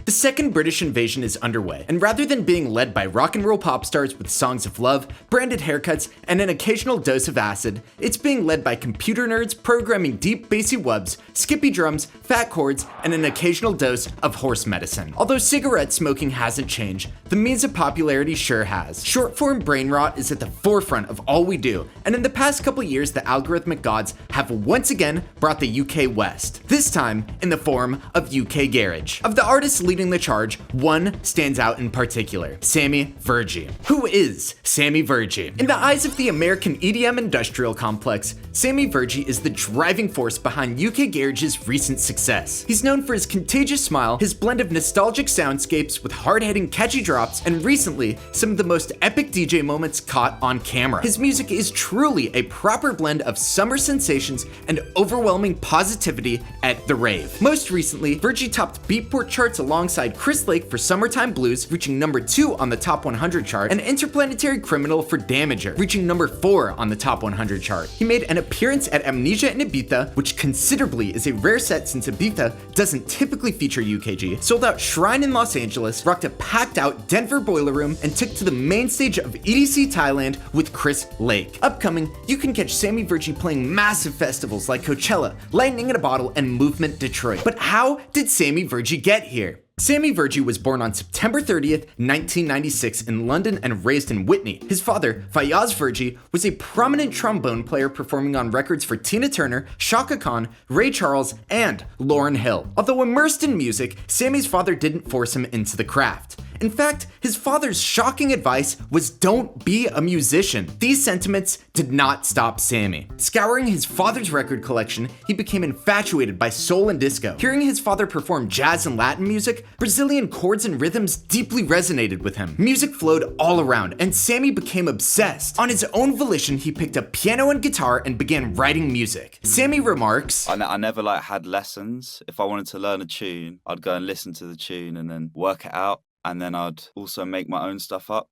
The second British invasion is underway, and rather than being led by rock and roll pop stars with songs of love, branded haircuts, and an occasional dose of acid, it's being led by computer nerds programming deep bassy wubs, skippy drums, fat chords, and an occasional dose of horse medicine. Although cigarette smoking hasn't changed, the means of popularity sure has. Short-form brain rot is at the forefront of all we do, and in the past couple years the algorithmic gods have once again brought the UK west, this time in the form of UK Garage. Of the artists leading the charge, one stands out in particular, Sammy Virji. Who is Sammy Virji? In the eyes of the American EDM industrial complex, Sammy Virji is the driving force behind UK Garage's recent success. He's known for his contagious smile, his blend of nostalgic soundscapes with hard-hitting catchy drops, and recently, some of the most epic DJ moments caught on camera. His music is truly a proper blend of summer sensations and overwhelming positivity at the rave. Most recently, Virji topped Beatport charts alongside Chris Lake for Summertime Blues, reaching number 2 on the top 100 chart, and Interplanetary Criminal for Damager, reaching number 4 on the top 100 chart. He made an appearance at Amnesia in Ibiza, which considerably is a rare set since Ibiza doesn't typically feature UKG, sold out Shrine in Los Angeles, rocked a packed out Denver Boiler Room, and took to the main stage of EDC Thailand with Chris Lake. Upcoming, you can catch Sammy Virji playing massive festivals like Coachella, Lightning in a Bottle, and Movement Detroit. But how did Sammy Virji get here? Sammy Virji was born on September 30th, 1996 in London and raised in Whitney. His father, Faiyaz Virji, was a prominent trombone player performing on records for Tina Turner, Chaka Khan, Ray Charles, and Lauryn Hill. Although immersed in music, Sammy's father didn't force him into the craft. In fact, his father's shocking advice was don't be a musician. These sentiments did not stop Sammy. Scouring his father's record collection, he became infatuated by soul and disco. Hearing his father perform jazz and Latin music, Brazilian chords and rhythms deeply resonated with him. Music flowed all around, and Sammy became obsessed. On his own volition, he picked up piano and guitar and began writing music. Sammy remarks, I never had lessons. If I wanted to learn a tune, I'd go and listen to the tune and then work it out. And then I'd also make my own stuff up,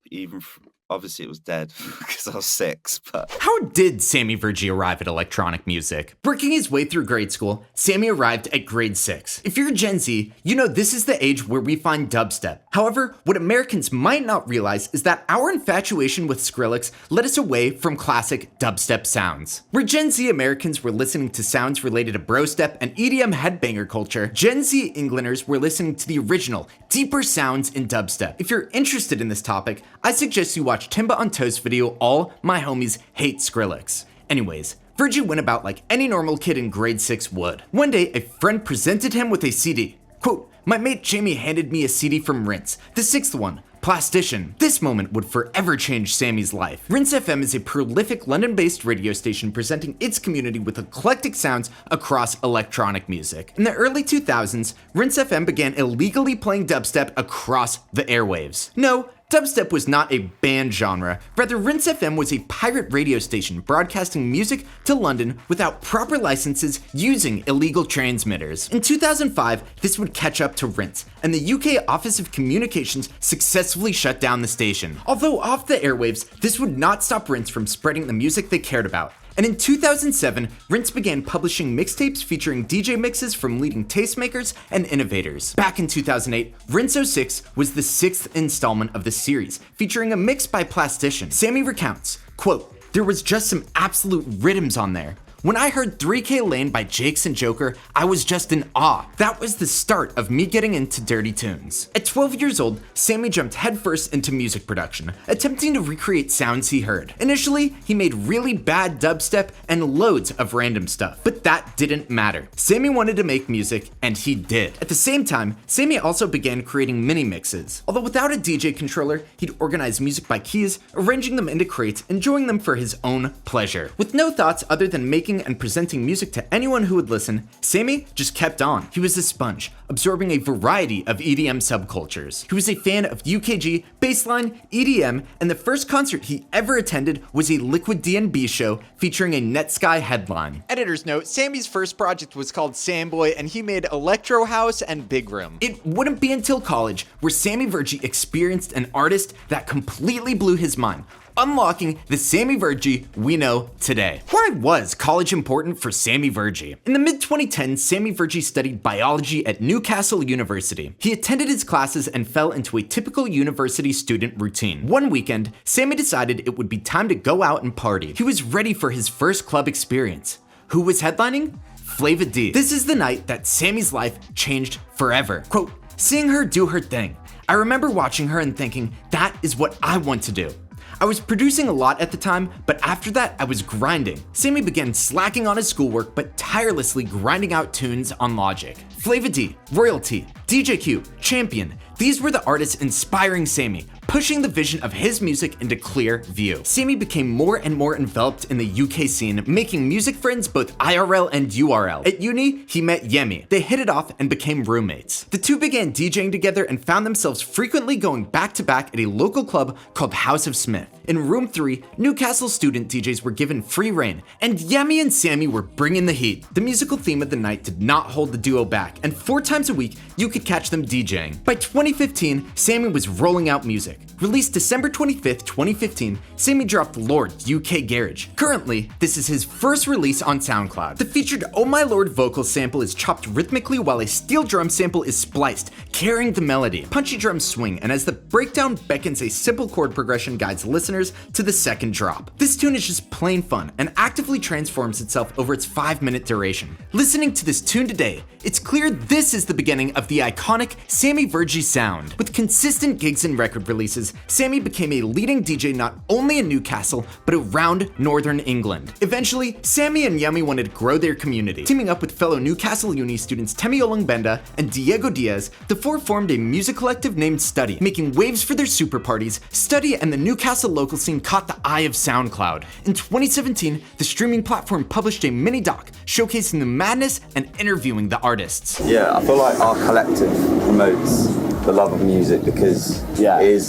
obviously it was dead because I was 6, but... How did Sammy Virji arrive at electronic music? Working his way through grade school, Sammy arrived at grade 6. If you're Gen Z, you know this is the age where we find dubstep. However, what Americans might not realize is that our infatuation with Skrillex led us away from classic dubstep sounds. Where Gen Z Americans were listening to sounds related to brostep and EDM headbanger culture, Gen Z Englanders were listening to the original, deeper sounds in dubstep. If you're interested in this topic, I suggest you watch Timba on Toast video, All My Homies Hate Skrillex. Anyways, Virji went about like any normal kid in grade 6 would. One day, a friend presented him with a CD. Quote, "My mate Jamie handed me a CD from Rinse, the 6th one, Plastician." This moment would forever change Sammy's life. Rinse FM is a prolific London-based radio station presenting its community with eclectic sounds across electronic music. In the early 2000s, Rinse FM began illegally playing dubstep across the airwaves. No, dubstep was not a banned genre. Rather, Rinse FM was a pirate radio station broadcasting music to London without proper licenses using illegal transmitters. In 2005, this would catch up to Rinse, and the UK Office of Communications successfully shut down the station. Although off the airwaves, this would not stop Rinse from spreading the music they cared about. And in 2007, Rinse began publishing mixtapes featuring DJ mixes from leading tastemakers and innovators. Back in 2008, Rinse 06 was the 6th installment of the series, featuring a mix by Plastician. Sammy recounts, quote, "There was just some absolute rhythms on there. When I heard 3K Lane by Jakes and Joker, I was just in awe. That was the start of me getting into dirty tunes." At 12 years old, Sammy jumped headfirst into music production, attempting to recreate sounds he heard. Initially, he made really bad dubstep and loads of random stuff, but that didn't matter. Sammy wanted to make music, and he did. At the same time, Sammy also began creating mini mixes. Although without a DJ controller, he'd organize music by keys, arranging them into crates, enjoying them for his own pleasure. With no thoughts other than making and presenting music to anyone who would listen, Sammy just kept on. He was a sponge, absorbing a variety of EDM subcultures. He was a fan of UKG, bassline, EDM, and the first concert he ever attended was a Liquid D&B show featuring a Netsky headline. Editor's note, Sammy's first project was called Samboy, and he made Electro House and Big Room. It wouldn't be until college where Sammy Virji experienced an artist that completely blew his mind. unlocking the Sammy Virji we know today. Why was college important for Sammy Virji? In the mid-2010s, Sammy Virji studied biology at Newcastle University. He attended his classes and fell into a typical university student routine. One weekend, Sammy decided it would be time to go out and party. He was ready for his first club experience. Who was headlining? Flava D. This is the night that Sammy's life changed forever. Quote, seeing her do her thing. I remember watching her and thinking, that is what I want to do. I was producing a lot at the time, but after that, I was grinding. Sammy began slacking on his schoolwork, but tirelessly grinding out tunes on Logic. Flava D, Royalty, DJ Q, Champion, these were the artists inspiring Sammy, pushing the vision of his music into clear view. Sammy became more and more enveloped in the UK scene, making music friends both IRL and URL. At uni, he met Yemi. They hit it off and became roommates. The two began DJing together and found themselves frequently going back to back at a local club called House of Smith. In room 3, Newcastle student DJs were given free reign, and Yemi and Sammy were bringing the heat. The musical theme of the night did not hold the duo back, and 4 times a week, you could catch them DJing. By 2015, Sammy was rolling out music. Released December 25th, 2015, Sammy dropped Lord's UK Garage. Currently, this is his first release on SoundCloud. The featured Oh My Lord vocal sample is chopped rhythmically while a steel drum sample is spliced, carrying the melody. Punchy drums swing, and as the breakdown beckons, a simple chord progression guides listeners to the second drop. This tune is just plain fun and actively transforms itself over its 5-minute duration. Listening to this tune today, it's clear this is the beginning of the iconic Sammy Virji sound. With consistent gigs and record releases, Sammy became a leading DJ not only in Newcastle, but around Northern England. Eventually, Sammy and Yemi wanted to grow their community. Teaming up with fellow Newcastle Uni students Temi Olungbenda and Diego Diaz, the four formed a music collective named Study. Making waves for their super parties, Study and the Newcastle local scene caught the eye of SoundCloud. In 2017, the streaming platform published a mini-doc showcasing the madness and interviewing the artists. Yeah, I feel like our collective promotes the love of music because it is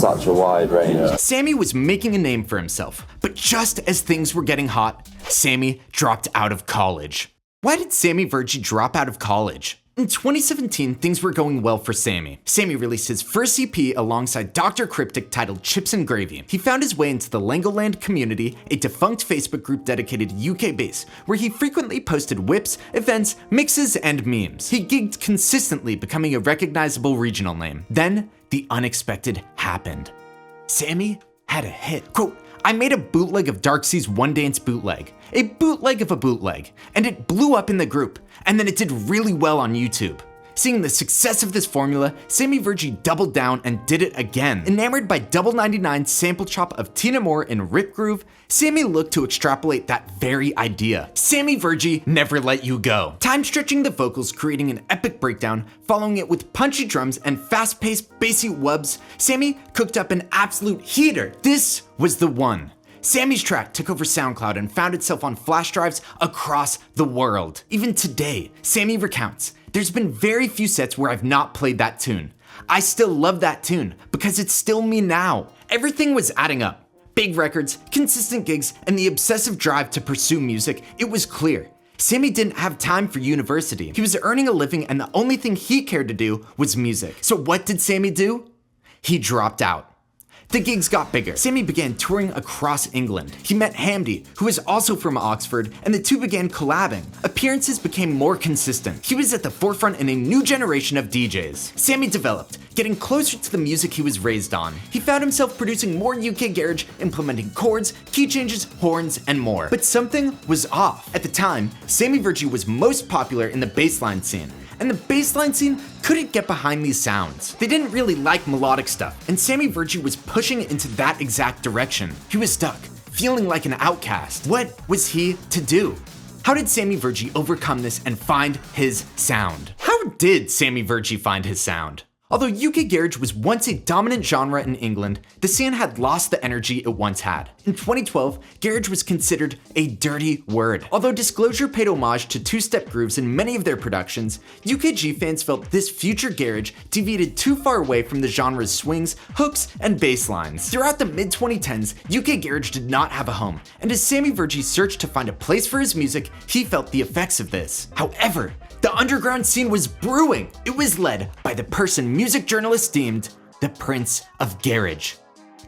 such a wide range. Yeah. Sammy was making a name for himself, but just as things were getting hot, Sammy dropped out of college. Why did Sammy Virji drop out of college? In 2017, things were going well for Sammy. Sammy released his first EP alongside Dr. Cryptic titled Chips and Gravy. He found his way into the Langoland community, a defunct Facebook group dedicated UK base, where he frequently posted whips, events, mixes, and memes. He gigged consistently, becoming a recognizable regional name. Then, the unexpected happened. Sammy had a hit. Quote, I made a bootleg of Darkseid's One Dance bootleg, a bootleg of a bootleg, and it blew up in the group, and then it did really well on YouTube. Seeing the success of this formula, Sammy Virji doubled down and did it again. Enamored by Double 99's sample chop of Tina Moore in Rip Groove, Sammy looked to extrapolate that very idea. Sammy Virji never let you go. Time stretching the vocals, creating an epic breakdown, following it with punchy drums and fast-paced bassy wubs, Sammy cooked up an absolute heater. This was the one. Sammy's track took over SoundCloud and found itself on flash drives across the world. Even today, Sammy recounts, there's been very few sets where I've not played that tune. I still love that tune because it's still me now. Everything was adding up. Big records, consistent gigs, and the obsessive drive to pursue music, it was clear. Sammy didn't have time for university. He was earning a living and the only thing he cared to do was music. So what did Sammy do? He dropped out. The gigs got bigger. Sammy began touring across England. He met Hamdi, who is also from Oxford, and the two began collabing. Appearances became more consistent. He was at the forefront in a new generation of DJs. Sammy developed, getting closer to the music he was raised on. He found himself producing more UK garage, implementing chords, key changes, horns, and more. But something was off. At the time, Sammy Virji was most popular in the bassline scene, and the bassline scene couldn't get behind these sounds. They didn't really like melodic stuff, and Sammy Virji was pushing into that exact direction. He was stuck, feeling like an outcast. What was he to do? How did Sammy Virji overcome this and find his sound? How did Sammy Virji find his sound? Although UK garage was once a dominant genre in England, the scene had lost the energy it once had. In 2012, garage was considered a dirty word. Although Disclosure paid homage to two-step grooves in many of their productions, UKG fans felt this future garage deviated too far away from the genre's swings, hooks, and bass lines. Throughout the mid-2010s, UK garage did not have a home, and as Sammy Virji searched to find a place for his music, he felt the effects of this. However, the underground scene was brewing. It was led by the person music journalists deemed the Prince of Garage,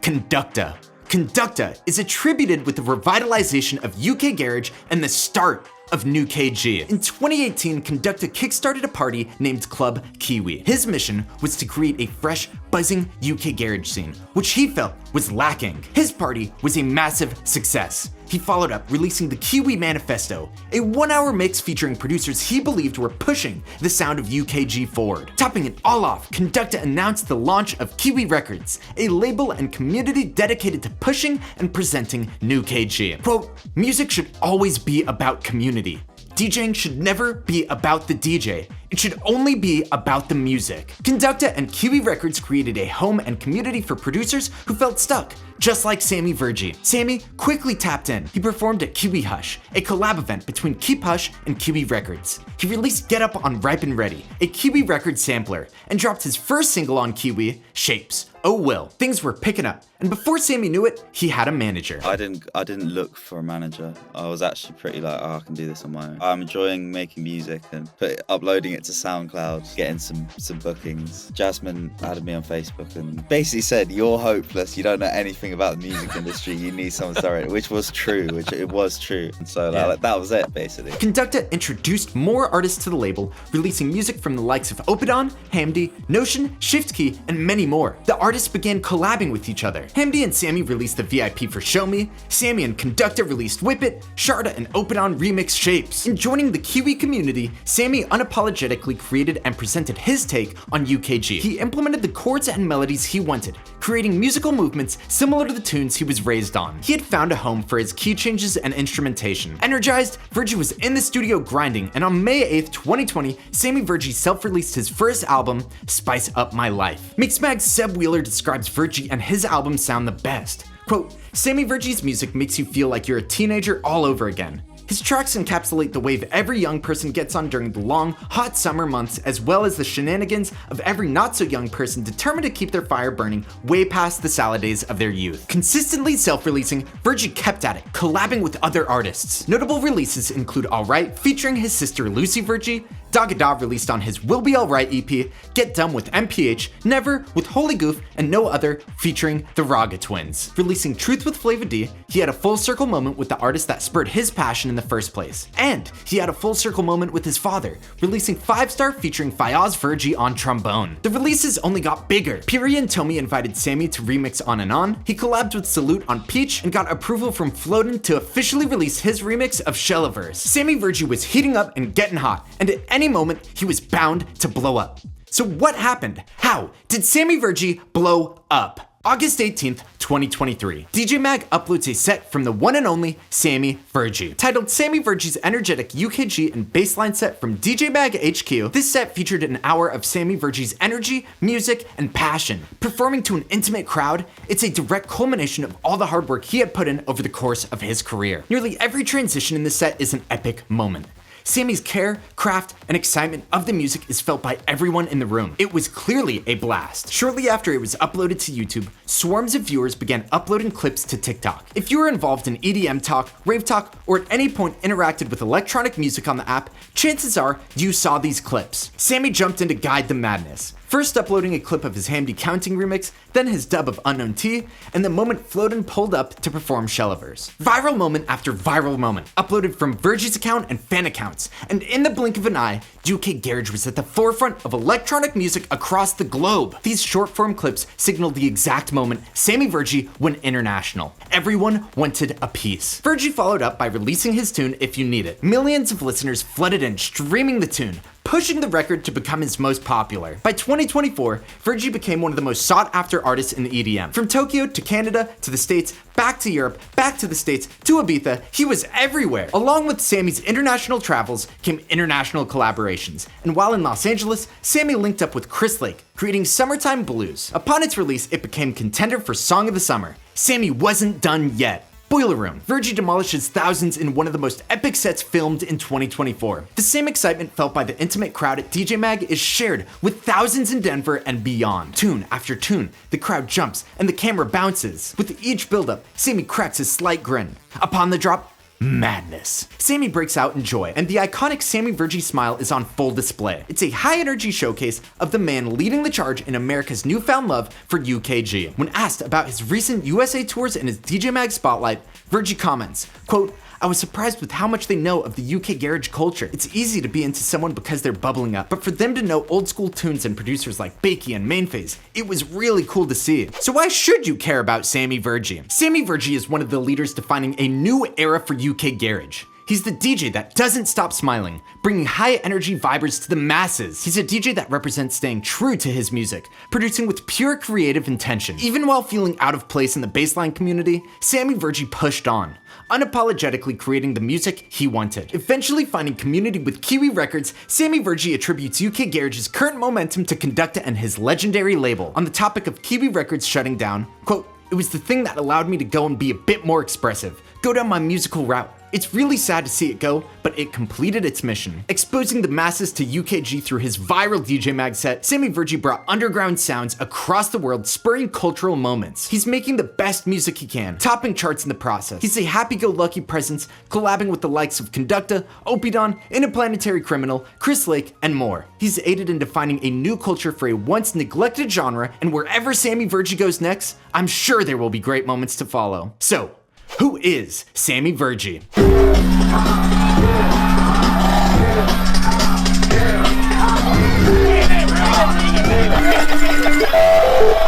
Conducta. Conducta is attributed with the revitalization of UK garage and the start of new KG. In 2018, Conducta kickstarted a party named Club Kiwi. His mission was to create a fresh, buzzing UK garage scene, which he felt was lacking. His party was a massive success. He followed up releasing the Kiwi Manifesto, a 1-hour mix featuring producers he believed were pushing the sound of UKG forward. Topping it all off, Conducta announced the launch of Kiwi Records, a label and community dedicated to pushing and presenting new KG. Quote, music should always be about community. DJing should never be about the DJ. It should only be about the music. Conducta and Kiwi Records created a home and community for producers who felt stuck, just like Sammy Virji. Sammy quickly tapped in. He performed at Kiwi Hush, a collab event between Keep Hush and Kiwi Records. He released Get Up on Ripe and Ready, a Kiwi Records sampler, and dropped his first single on Kiwi, Shapes. Oh Will. Things were picking up, and before Sammy knew it, he had a manager. I didn't look for a manager. I was actually pretty like, oh, I can do this on my own. I'm enjoying making music and uploading it to SoundCloud, getting some bookings. Jasmine added me on Facebook and basically said, you're hopeless, you don't know anything about the music industry, you need someone to direct, which was true, it was true. And so like, that was it, basically. Conducta introduced more artists to the label, releasing music from the likes of Oppidan, Hamdi, Notion, Shift Key, and many more. The artists began collabing with each other. Hamdi and Sammy released the VIP for Show Me, Sammy and Conducta released Whip It, Sharda and Oppidan remixed Shapes. In joining the Kiwi community, Sammy unapologetically created and presented his take on UKG. He implemented the chords and melodies he wanted, creating musical movements similar to the tunes he was raised on. He had found a home for his key changes and instrumentation. Energized, Virjii was in the studio grinding, and on May 8th, 2020, Sammy Virji self-released his first album, Spice Up My Life. Mixmag's Seb Wheeler describes Virji and his album sound the best. Quote, Sammy Virji's music makes you feel like you're a teenager all over again. His tracks encapsulate the wave every young person gets on during the long, hot summer months, as well as the shenanigans of every not-so-young person determined to keep their fire burning way past the salad days of their youth. Consistently self-releasing, Virji kept at it, collabing with other artists. Notable releases include Alright, featuring his sister Lucy Virji, Dagada released on his Will Be Alright EP, Get Dumb with MPH, Never with Holy Goof, and No Other, featuring the Raga Twins. Releasing Truth with Flava D, he had a full circle moment with the artist that spurred his passion in the first place. And he had a full circle moment with his father, releasing 5 Star featuring Fayaz Virji on trombone. The releases only got bigger. Piri and Tomi invited Sammy to remix On and On, he collabed with Salute on Peach, and got approval from Floatin' to officially release his remix of Shellaverse. Sammy Virji was heating up and getting hot, and at any moment, he was bound to blow up. So what happened? How did Sammy Virji blow up? August 18th, 2023. DJ Mag uploads a set from the one and only Sammy Virji. Titled Sammy Virji's Energetic UKG and Bassline Set from DJ Mag HQ, this set featured an hour of Sammy Virji's energy, music, and passion. Performing to an intimate crowd, it's a direct culmination of all the hard work he had put in over the course of his career. Nearly every transition in the set is an epic moment. Sammy's care, craft, and excitement of the music is felt by everyone in the room. It was clearly a blast. Shortly after it was uploaded to YouTube, swarms of viewers began uploading clips to TikTok. If you were involved in EDM talk, rave talk, or at any point interacted with electronic music on the app, chances are you saw these clips. Sammy jumped in to guide the madness. First uploading a clip of his Hamdi Counting remix, then his dub of Unknown T, and the moment Floatin' pulled up to perform Shellaverse. Viral moment after viral moment, uploaded from Virji's account and fan accounts, and in the blink of an eye, UK Garage was at the forefront of electronic music across the globe. These short-form clips signaled the exact moment Sammy Virji went international. Everyone wanted a piece. Virji followed up by releasing his tune If You Need It. Millions of listeners flooded in, streaming the tune, pushing the record to become his most popular. By 2024, Virji became one of the most sought-after artists in EDM. From Tokyo to Canada to the States, back to Europe, back to the States, to Ibiza, he was everywhere. Along with Sammy's international travels came international collaborations. And while in Los Angeles, Sammy linked up with Chris Lake, creating Summertime Blues. Upon its release, it became contender for Song of the Summer. Sammy wasn't done yet. Boiler Room. Virji demolishes thousands in one of the most epic sets filmed in 2024. The same excitement felt by the intimate crowd at DJ Mag is shared with thousands in Denver and beyond. Tune after tune, the crowd jumps and the camera bounces. With each buildup, Sammy cracks a slight grin. Upon the drop, madness. Sammy breaks out in joy, and the iconic Sammy Virji smile is on full display. It's a high-energy showcase of the man leading the charge in America's newfound love for UKG. When asked about his recent USA tours and his DJ Mag spotlight, Virji comments, quote, "I was surprised with how much they know of the UK garage culture. It's easy to be into someone because they're bubbling up, but for them to know old school tunes and producers like Bakey and Mainphase, it was really cool to see." So why should you care about Sammy Virji? Sammy Virji is one of the leaders defining a new era for UK garage. He's the DJ that doesn't stop smiling, bringing high-energy vibers to the masses. He's a DJ that represents staying true to his music, producing with pure creative intention. Even while feeling out of place in the bassline community, Sammy Virji pushed on, unapologetically creating the music he wanted. Eventually finding community with Kiwi Records, Sammy Virji attributes UK Garage's current momentum to Conducta and his legendary label. On the topic of Kiwi Records shutting down, quote, "It was the thing that allowed me to go and be a bit more expressive, go down my musical route. It's really sad to see it go, but it completed its mission." Exposing the masses to UKG through his viral DJ Mag set, Sammy Virji brought underground sounds across the world, spurring cultural moments. He's making the best music he can, topping charts in the process. He's a happy-go-lucky presence, collabing with the likes of Conducta, Oppidan, Interplanetary Criminal, Chris Lake, and more. He's aided in defining a new culture for a once neglected genre, and wherever Sammy Virji goes next, I'm sure there will be great moments to follow. So, who is Sammy Virji?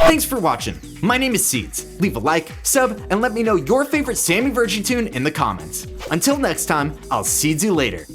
Thanks for watching. My name is Seeds. Leave a like, sub, and let me know your favorite Sammy Virji tune in the comments. Until next time, I'll see you later.